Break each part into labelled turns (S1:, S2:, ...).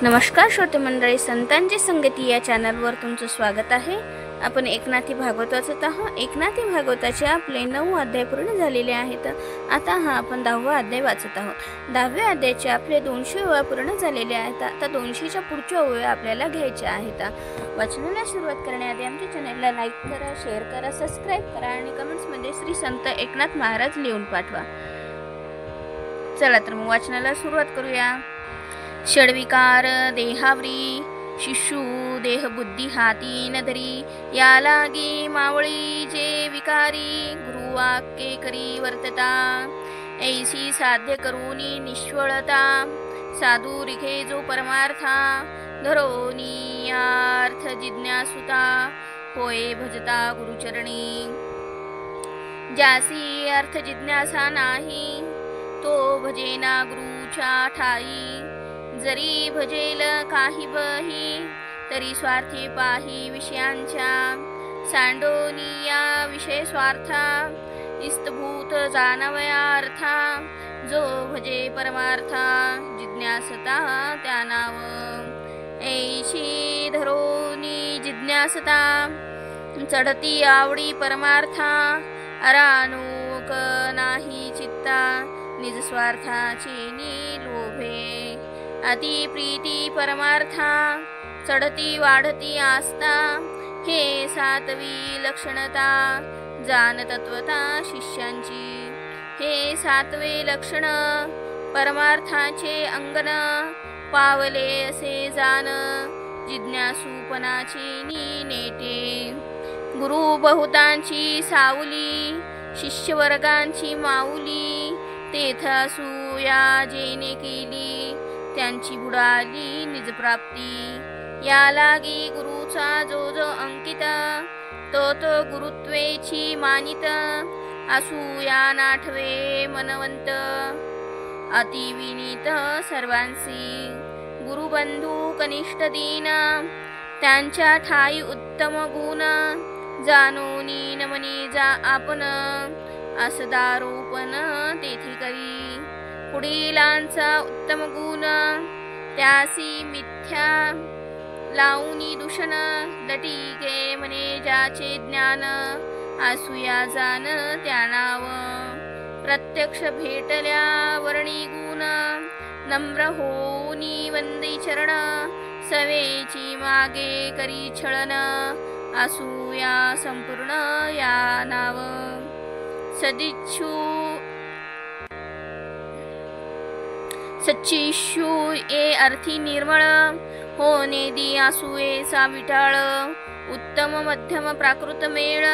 S1: नमस्कार श्रोते मंडळी, संतांची संगती या चॅनलवर तुमचं स्वागत आहे। आपण एकनाथी भागवत वाचत आहोत। एकनाथी भागवताचे आपले 9 अध्याय पूर्ण झालेले आहेत। आता आपण 10वा अध्याय वाचत आहोत। 10व्या अध्यायाचे आपले 200 ओव्या पूर्ण झालेले आहेत। आता 200च्या पुढच्या ओव्या आपल्याला घ्यायच्या आहेत। वाचनाला सुरुवात करण्याआधी आमच्या चॅनलला लाईक करा, शेअर करा, सबस्क्राइब करा आणि कमेंट्समध्ये श्री संत एकनाथ महाराज लिहून पाठवा। चला तर मग वाचनाला सुरुवात करूया। षड्विकार देहावरी शिशु देह बुद्धी हाती न धरी, या लागी मावळी जे विकारी, गुरुवाक्ये करी वर्तता, ऐसी साध्य करूनी निष्फळता, साधू रिखे जो परमार्था, धरोनी अर्थ जिज्ञासुता, होय भजता गुरुचरणी, ज्यासी अर्थ जिज्ञासा नाही, तो भजेना गुरुच्या ठाई, जरी भजेल काही बही, तरी स्वार्थी पाही विषयांच्या, सांडोनिया विषय स्वार्था, इस्तभूत जानवया अर्था, जो भजे परमार्था, जिज्ञासता त्या नाव, ऐशी धरोनी जिज्ञासता, चढती आवडी परमार्था, अरानोक नाही चित्ता, निज स्वार्थाचे लोभे, अति प्रीती परमार्था, चढती वाढती आस्था, हे सातवी लक्षणता, जान तत्वता शिष्यांची, हे सातवे लक्षण परमार्थाचे अंगन, पावले असे जान, जिज्ञासूपणाची नेटे, गुरु बहुतांची सावली, शिष्यवर्गांची माऊली, तेथासूया जेने केली, त्यांची बुडाली निज प्राप्ती, या लागी गुरुचा जो जो अंकित, तो तो गुरुत्वेची मानित, असूया नाठवे मनवंत, अति विनीत सर्वांसी, गुरुबंधू कनिष्ठ दीन, त्यांच्या ठाई उत्तम गुण, जानोनी नमनी जा आपण, असदारोपण तेथी करी, पुढीलांचा उत्तम गुण, त्यासी मिथ्या लावणी दूषण, लटिके म्हणे ज्याचे ज्ञान, आसुया जाण त्या नाव, प्रत्यक्ष भेटल्या वर्णी गुण, नम्र होनी वंदी चरण, सवेची मागे करी छळन, आसुया संपूर्ण या नाव, सदिच्छू सच्चिशु ए अर्थी निर्मळ, होने दी आसुए सा विटाळ, उत्तम मध्यम प्राकृत मेळ,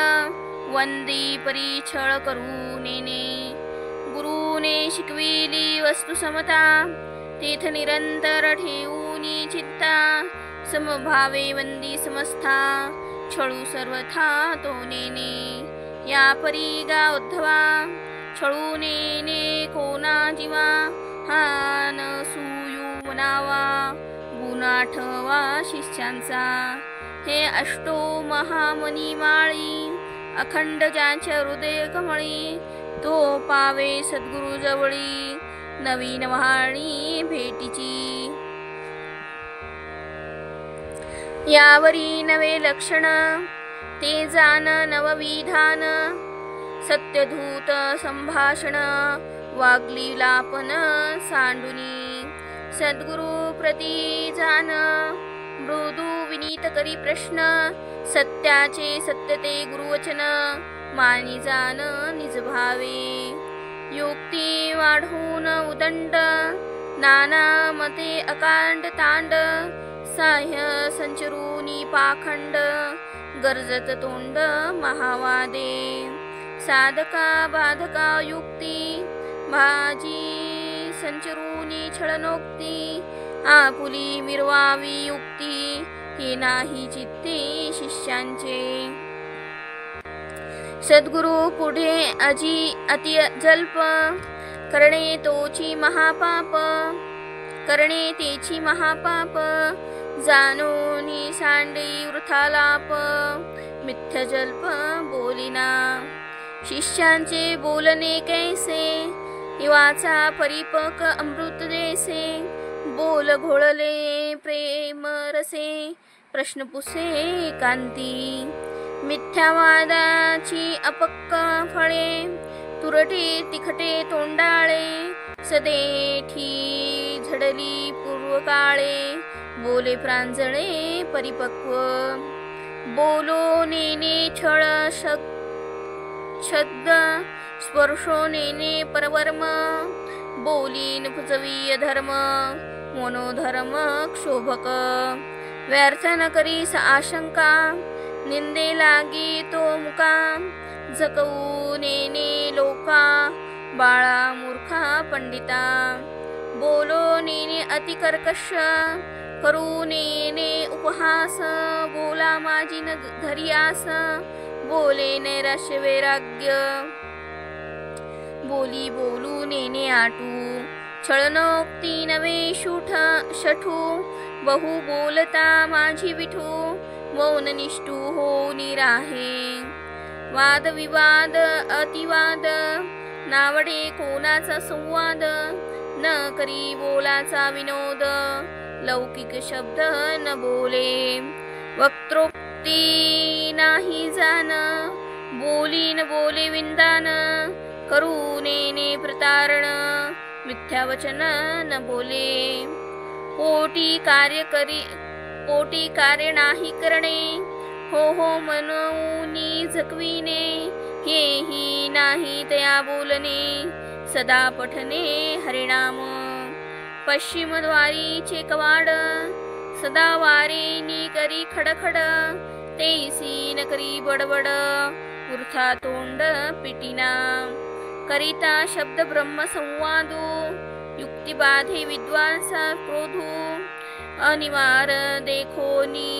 S1: वंदी परी छळ करू नेने, गुरुने शिकविली वस्तू समता, तेथ निरंतर ठेवूनी चित्ता, समभावे वंदी समस्था, छळू सर्वथा तो नेने, या परी गा उद्धवा, छळू नेने कोणा जीवा, हान सुयू मनावा, गुणाठवा शिष्यांचा, हे अष्टो महामनी माळी, अखंड ज्याच्या हृदय कमळी, तो पावे सद्गुरु जवळी, नवीन वहाणी भेटीची, यावरी नवे लक्षण, ते जाण नवविधान, सत्यधूत संभाषण, वागलीलापन सांडुनी, सद्गुरु प्रती जाण, मृदू विनीत करी प्रश्न, सत्याचे सत्य ते गुरुवचन, मानी जाण निज भावे, युक्ती वाढून उदंड, नाना मते अकांड तांड, साह्य संचरूनी पाखंड, गरजत तोंड महावादे, साधका बाधका युक्ती, भाजी संचरूनी छळनोक्ती, आपुली मिरवावी युक्ती, हे नाही चित्ते शिष्यांचे, सद्गुरु पुढे अजी अति जल्प, करणे तोची महापाप, करणे तेची महापाप, जानोनी सांडी वृथालाप, मिथ्य जल्प बोलिना, शिष्यांचे बोलणे कैसे, वाचा परिपक अमृत जैसे, बोल घोळले प्रेम रसे, प्रश्न पुसे कांती, मिथ्यावादाची अपक्क फळे, तुरटे तिखटे तोंडाळे, सदेठी झडली पूर्वकाळे, बोले प्रांजळे परिपक्व, बोलो नेने छळ छद्द, स्पर्शो नेने परवर्म, बोलीन पुजवी अधर्म, मनोधर्म क्षोभक, व्यर्थ न करीस आशंका, निंदे लागी तो मुका, झकवू नेने लोका, बाळा मूर्खा पंडिता, बोलो नेने अति कर्कश, करू नेने उपहास, बोला माझी न घरी आस, बोले नैराश्य वैराग्य, बोली बोलू नेने आटू, छळनोक्ती नवे शठू, बहु बोलता माझी विठू, मौन निष्ठू हो निराहे, वाद विवाद अतिवाद, नावडे कोणाचा संवाद, न करी बोलाचा विनोद, लौकिक शब्द न बोले, वक्त्रोक्ती नाही जाण, बोली न बोले विंदान, करू नेने प्रतारण, मिथ्यावचन न बोले, पोटी कार्य नाही करणे, हो मनवूनी झकविणे, हेही नाही तया बोलणे, सदा पठणे हरिनाम, पश्चिमद्वारीचे कवाड, सदा वारेनी करी खडखड, तेसी न करी बडबड, वृथा तोंड पिटिना, करिता शब्द ब्रह्म संवादू, युक्ती बाधे विद्वांसा क्रोधू, अनिवार देखोनी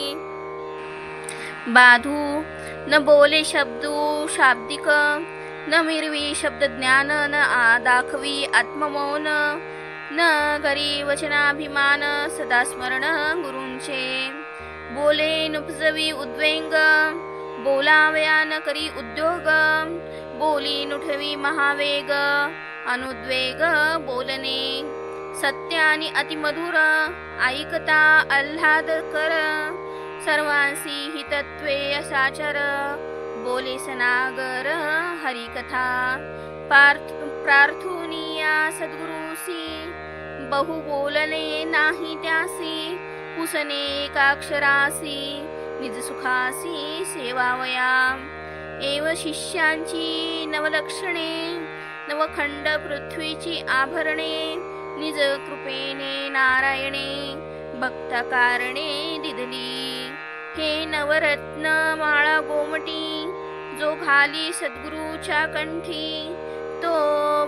S1: बाधू, न बोले शब्दू शाब्दिक, न मिरवी शब्द ज्ञान, न दाखवी आत्ममौन, न करी वचनाभिमान, सदा स्मरण गुरूंचे, बोले नुपजवी उद्वेग, बोलावया न करी उद्योग, बोली नुठवी महावेग, अनुद्वेग बोलणे, सत्य आणि अतिमधुर, ऐकता आल्हाद कर, सर्वांसी हितत्वे असाचर, बोले सनागर हरिकथा, प्रार्थुनिया सद्गुरुसी, बहु बोलणे नाही त्यासी, पुसणे एकाक्षरासी, निज सुखासी सेवावया, एव शिष्यांची नवलक्षणे, नवखंड पृथ्वीची आभरणे, निज कृपेने नारायणे, भक्ता कारणे दिदली, हे नवरत्न माळा गोमटी, जो घाली सद्गुरूच्या कंठी, तो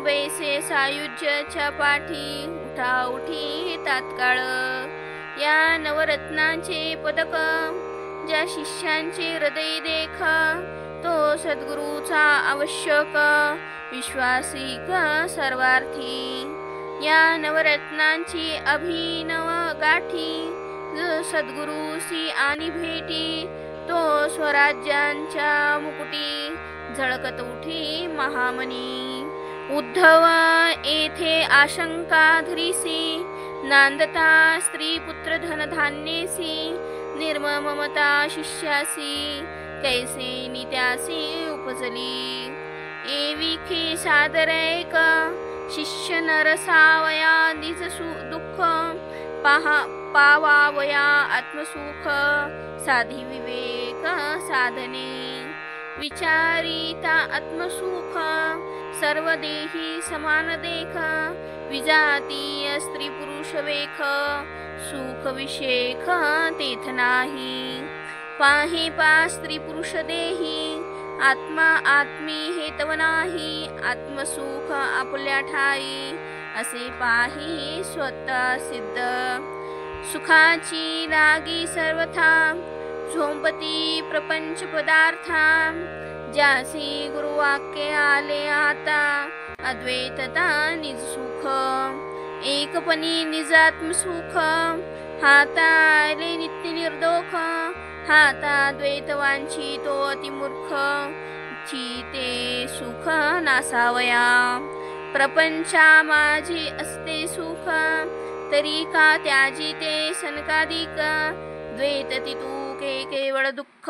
S1: बैसे सायुज्याच्या पाठी, उठा उठी तात्काळ, या नवरत्नांचे पदक, ज्या शिष्यांचे हृदय देख, तो सद्गुरूचा आवश्यक, विश्वासिक सर्वार्थी, या नवरत्नांची अभिनव गाठी, जो सद्गुरूसी आणि भेटी, तो स्वराज्यांच्या मुकुटी, झळकत उठी महामनी, उद्धव येथे आशंका धरीसी, नांदता स्त्री पुत्र धनधान्येसी, निर्ममता शिष्यासी, कैसे नित्यासी उपजली, एविखे सादरैक, शिष्य नरसावया निज दुःख, पावावया आत्मसुख, साधी विवेक साधने, विचारिता आत्मसुख, सर्व देही समान देख, विजातीय स्त्री पुरुष वेख, सुख विषेख तेथ नाही, पाहे पा स्त्री पुरुष देही, आत्मा आत्मी हे तव नाही, आत्मसुख आपल्या ठाई, असे पाही स्वतः सिद्ध, सुखाची लागी सर्वथा, झोंपती प्रपंच पदार्था, ज्यासी गुरुवाक्य आले आता, अद्वैतता निज सुख, एकपणी निजात्म सुख, हाता आले नित्य निर्दोष, हाता द्वैतवांची तो अतिमूर्ख, ते सुख नासावया, प्रपंचा माझे असते सुख, तरी का त्याजी ते सनकादिक द्वैतती तू केवळ दुःख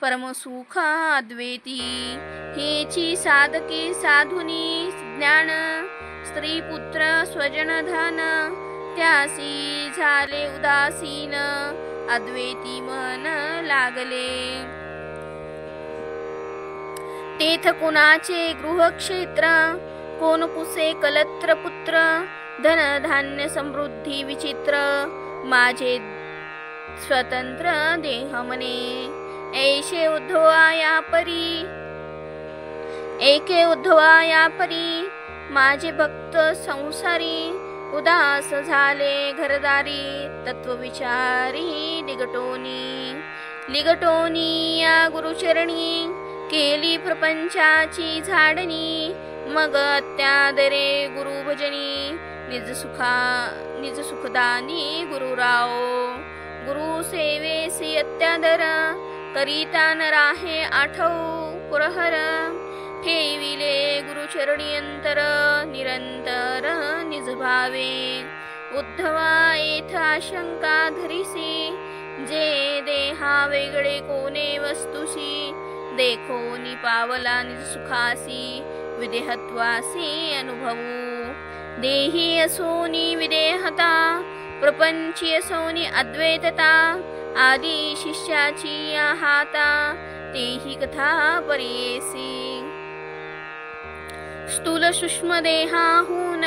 S1: परमसुख अद्वैती हेची साधके साधुनी ज्ञान स्त्री पुत्र स्वजन धन त्यासी झाले उदासीन अद्वैती मन लागले तेथ कुणाचे गृहक्षेत्र कोण पुसे कलत्र पुत्र धन धान्य समृद्धी विचित्र माझे स्वतंत्र देह मने ऐशे उद्धवा या परी एके उद्धवा या परी माझे भक्त संसारी उदास झाले घरदारी तत्वविचारी लिगटोनी या गुरुचरणी केली प्रपंचाची झाडणी मग अत्यादरे गुरु भजनी निज सुखदानी गुरुराव गुरु सेवेसी अत्यादर करिता न राहे आठव पुरहर ठेविले गुरुचरणी अंतर निरंतर निज भावे उद्धवा येथ आशंका धरिसी जे देहा वेगळे कोणे वस्तुसी देखोनी पावला निज सुखासी विदेहत्वासी अनुभवू देही असोनी विदेहता प्रपंची असोनी अद्वैतता आदी शिष्याची हाता तेही कथा परेसी स्थूल सूक्ष्म देहाहून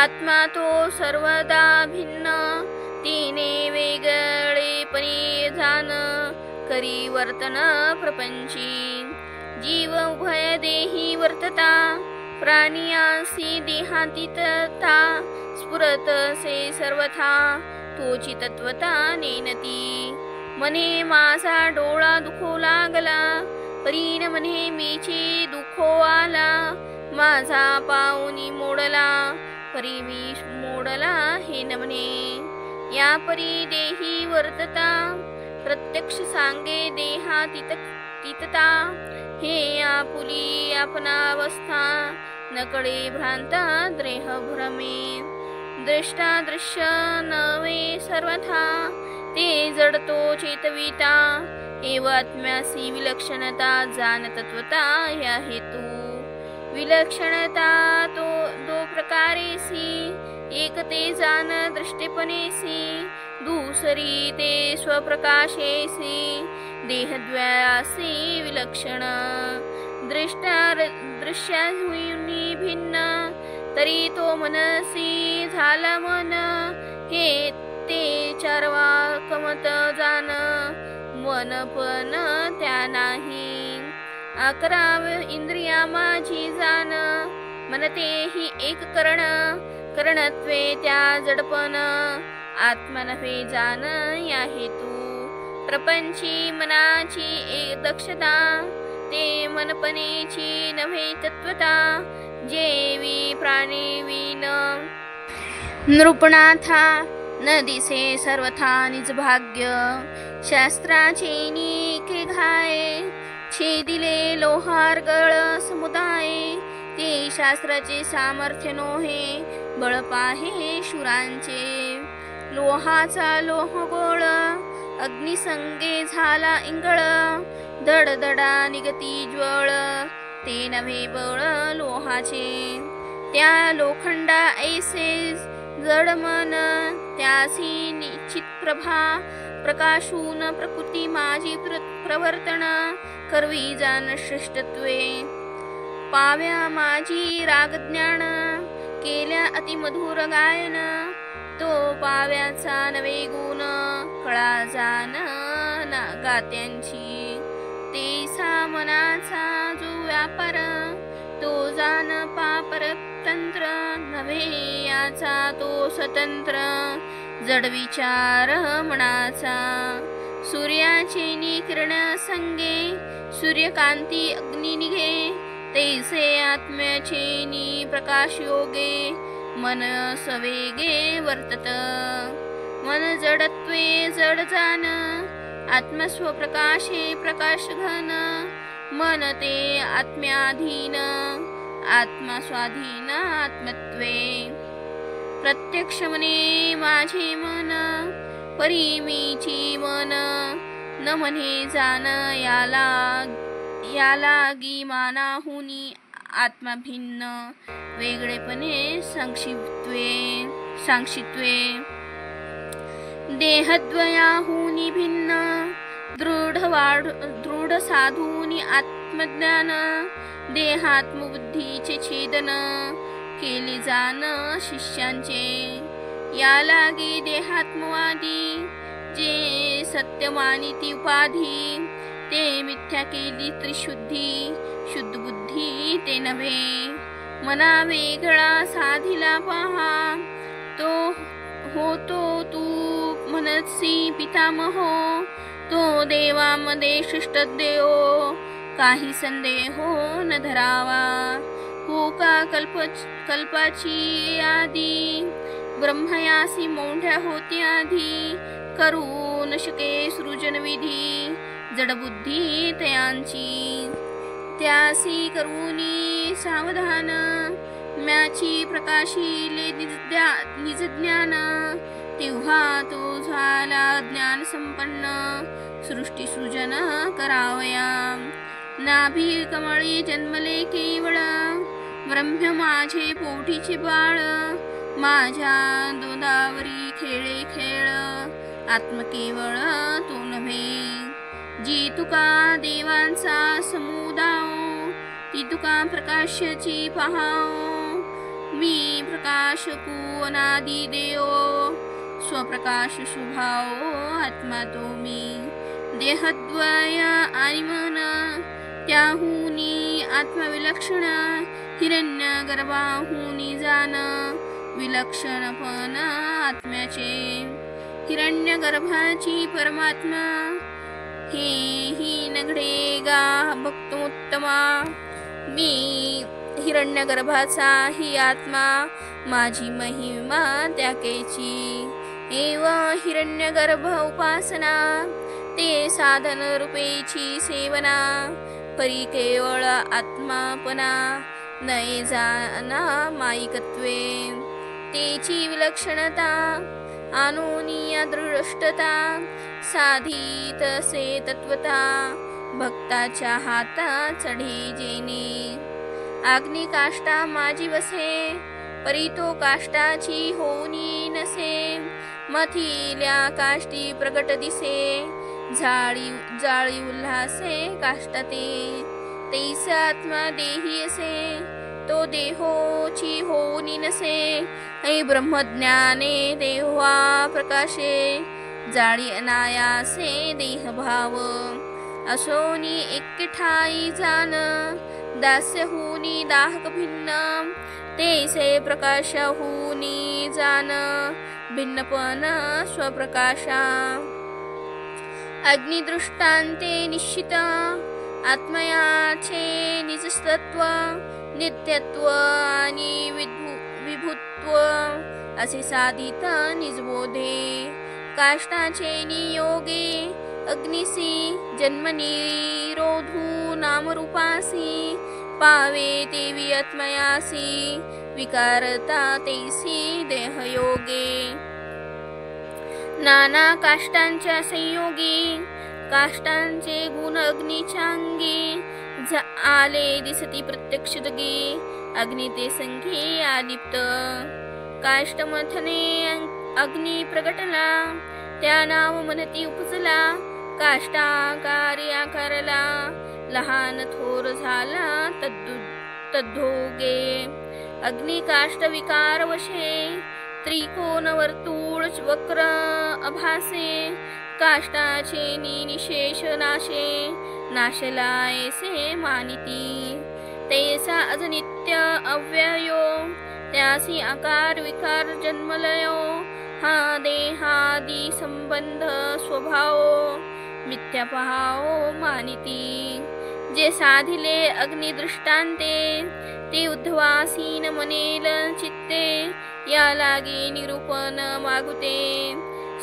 S1: आत्मा तो सर्वदा भिन्न तिने वेगळेपणी जाण करी वर्तन प्रपंची जीव उभय देही वर्तता प्राणियासी देहातीतता स्फुरत से सर्वथा तोची तत्वता नेनती मने माझा डोळा दुखो लागला परीन मने मीची दुखो आला माझा पाऊनी मोडला परी मी मोडला हे न म्हणे या परी देही वर्तता प्रत्यक्ष सांगे देहातीतता हे आपुली आपणावस्था नकडे भ्रांता द्रेह भ्रमे दृष्टा दृश्य नवे सर्वथा ते जडतो चेतविता एव आत्म्यासी विलक्षणता जान तत्वता ह्या हेतू विलक्षणता तो दो प्रकारेसी एक ते जान दृष्टिपणेसी दुसरी ते स्वप्रकाशेसी देहद्वयासी विलक्षण दृश्याहुनी भिन्न तरी तो मनसी झाला मन हे ते चारवा कमत जान मन पण त्या नाही 11 इंद्रिया माझी जाण मनतेही एक करण करणत्वे त्या जडपण आत्मा नव्हे जाण या हेतू प्रपंची मनाची एक दक्षता ते मनपणेची नव्हे तत्वता जेवी प्राणीवीन नृपणाथा न दिसे सर्वथा निज भाग्य शास्त्राचे निके घाये छेदिले लोहारगळ समुदाय ते शास्त्राचे सामर्थ्य नोहे बळ पाहे शूरांचे लोहाचा लोहगोळ अग्निसंगे झाला इंगळ दडदडा निगती ज्वळ ते नव्हे बळ लोहाचे त्या लोखंडा ऐसे जड मन त्यासी निश्चित प्रभा प्रकाशून प्रकृती माझी प्रवर्तन करवी जाण श्रेष्ठत्वे पाव्या माझी रागज्ञान केल्या अतिमधुर गायन तो पाव्याचा नवे गुण कळा जाण गात्यांची तेसा मनाचा जो व्यापार तो जाण पापर तंत्र नव्हे याचा तो स्वतंत्र जड विचार मनाचा सूर्याचे निकिरण संगे सूर्यकांती अग्नी निघे तैसे आत्म्याचे नि प्रकाश योगे मन सवेगे वर्तत मन जडत्वे जड जाण आत्मस्वप्रकाशे प्रकाश घन मन ते आत्म्याधीन आत्मा स्वाधीन आत्मत्वे प्रत्यक्ष म्हणे माझे मन, परी मीची मन, न म्हणे जाण याला गी मानाहुनी आत्मा भिन्न, वेगळेपणे सांक्षित्वे देहद्वयाहुनी भिन्न, दृढ साधूनी आत्मज्ञान, देहात्मबुद्धीचे छेदन केले जाण शिष्यांचे, या लागी देहात्मवादी जे सत्य मानिती उपाधी, ते मिथ्या केली त्रिशुद्धी, शुद्ध बुद्धी ते नव्हे, मना वेगळा साधिला पहा, तो होतो तू मनसी पितामहो, तो देवामध्ये श्रेष्ठ देव, काही संदेहो न धरावा, हो का कल्पाची आदी, ब्रह्मयासी मोठ्या होती आधी, करू न शके सृजन विधी, जडबुद्धी तयांची, त्यासी करूनी सावधान, म्याची प्रकाशिले निजज्ञान, तेव्हा तो झाला ज्ञान संपन्न, सृष्टी सृजन करावया, नाभी कमळी जन्मले केवळ, ब्रह्म माझे पोटीचे बाळ, माझ्या दोदावरी खेळे खेळ, आत्म केवळ तो नव्हे, जी तुका देवांचा समुदाय, ती तुका प्रकाशाची पहाव, मी प्रकाश को अनादि देव, स्वप्रकाश स्वभाव आत्मा तो मी, देहद्वय आणि मन त्याहुनी आत्मविलक्षण, हिरण्य गर्भाहुनी जाण विलक्षणपण आत्म्याचे, हिरण्य गर्भाची परमात्मा, हे ही नघडे गा भक्तोत्तमा, मी हिरण्य गर्भाचा ही आत्मा, माझी महिमा त्याकेची, एव हिरण्य गर्भ उपासना, ते साधन रूपेची सेवना, परी केवळ आत्मापना, नये जाना माईकत्वे, तेची विलक्षणता, आनोनिया दृष्टता, साधित से तत्वता, भक्ताच्या हाता चढे जेने, अग्नी काष्टा माझी वसे, परी तो काष्टाची होनी नसे, मथिल्या काष्टी प्रगट दिसे, जाळी उल्हासे काष्टते, तैस आत्मा देही असे, तो देहोची होनी नसे, ऐ ब्रह्मज्ञाने देवा प्रकाशे, जाळी अनायासे देहभाव, असोनी एक ठाई जाण, दास्य हुनी दाहक भिन्न, तेसे प्रकाश हुनी जाण भिन्नपण स्वप्रकाशा, अग्निदृष्टांते निश्चित, आत्मयाचे निजतत्व, नित्यत्व आणि विभुत्व, असे साधित निजबोधे, काष्टाचे नियोगे, अग्निसी जन्मनिरोधू नामरूपासी, पावे तेवी आत्मयासी, विकारता तैसी देहयोगे, नाना काष्टांच्या संयोगी, काष्टांचे गुण अग्नीच्या अंगी, आले दिसती प्रत्यक्ष जगी, अग्नी ते संगी आलिप्त, काष्टमथने अग्नी प्रगटला, त्या नाव मनती उपजला, काष्टाकारी आकारला, लहान थोर झाला तद्धोगे, अग्नी काष्ट विकार वशे, त्रिकोण वर्तुळ वक्र अभासे, काष्टाचे निशेष नाशे, नाशला ऐसे मानिती, तैसा अजनित्य अव्ययो, त्यासी आकार विकार जन्मलयो, हा देहादी संबंध स्वभाव, मिथ्या पहाव मानिती, जे साधिले अग्निदृष्टांते, ते उद्धवासीन मनेल चित्ते, या लागे निरूपण मागुते,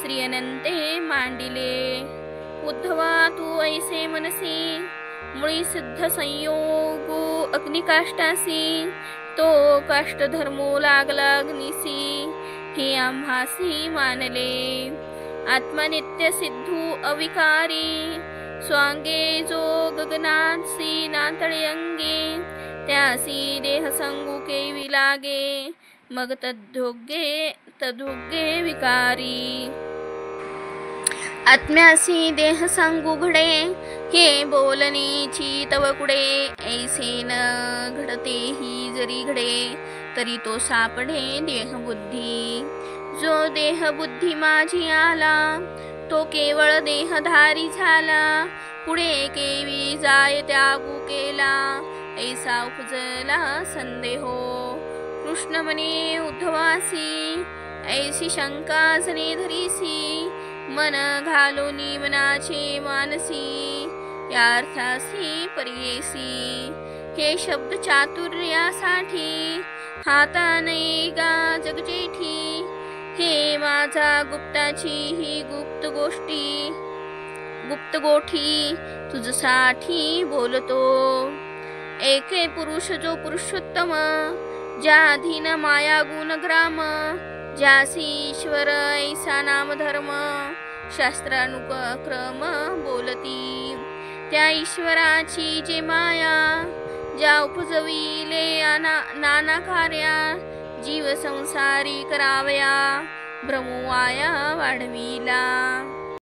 S1: श्री अनंते मांडिले, उद्धवा तू ऐसे मनसी, मुळी सिद्ध संयोगो अग्निकाष्टासी, तो काष्ट धर्मो लागला अग्निसी, हे आम्हासी मानले. आत्मा नित्य सिद्धू अविकारी, स्वांगे जो गगनासी नातळे अंगे, त्यासी देह संगू केवी लागे, मग तदोग्ये विकारी. आत्म्यासी देह सांगू घडे, हे बोलणेची तव कुडे, ऐसे न घडते ही जरी घडे, तरी तो सापडे देह बुद्धी. जो देह बुद्धी माझी आला, तो केवळ देहधारी झाला, पुढे केवी जाय त्यागू केला, ऐसा उपजला संदेहो. कृष्ण म्हणे उद्धवासी, ऐसी शंका जने धरीसी, मन घालोनी मनाचे मानसी, या अर्थासी परियेसी. हे शब्द चातुर्यासाठी, हाताने गा जगजेठी, हे माझा गुप्ताची ही गुप्त गोठी, तुझसाठी बोलतो. एके पुरुष जो पुरुषोत्तम, ज्या अधीन माया गुण ग्राम, ज्यासी ईश्वर ऐसा नाम धर्म, शास्त्रानुक्रम बोलती. त्या ईश्वराची जे माया, ज्या उपजविले नाना कार्या, जीव संसारी करावया, भ्रमवाया वाढविला.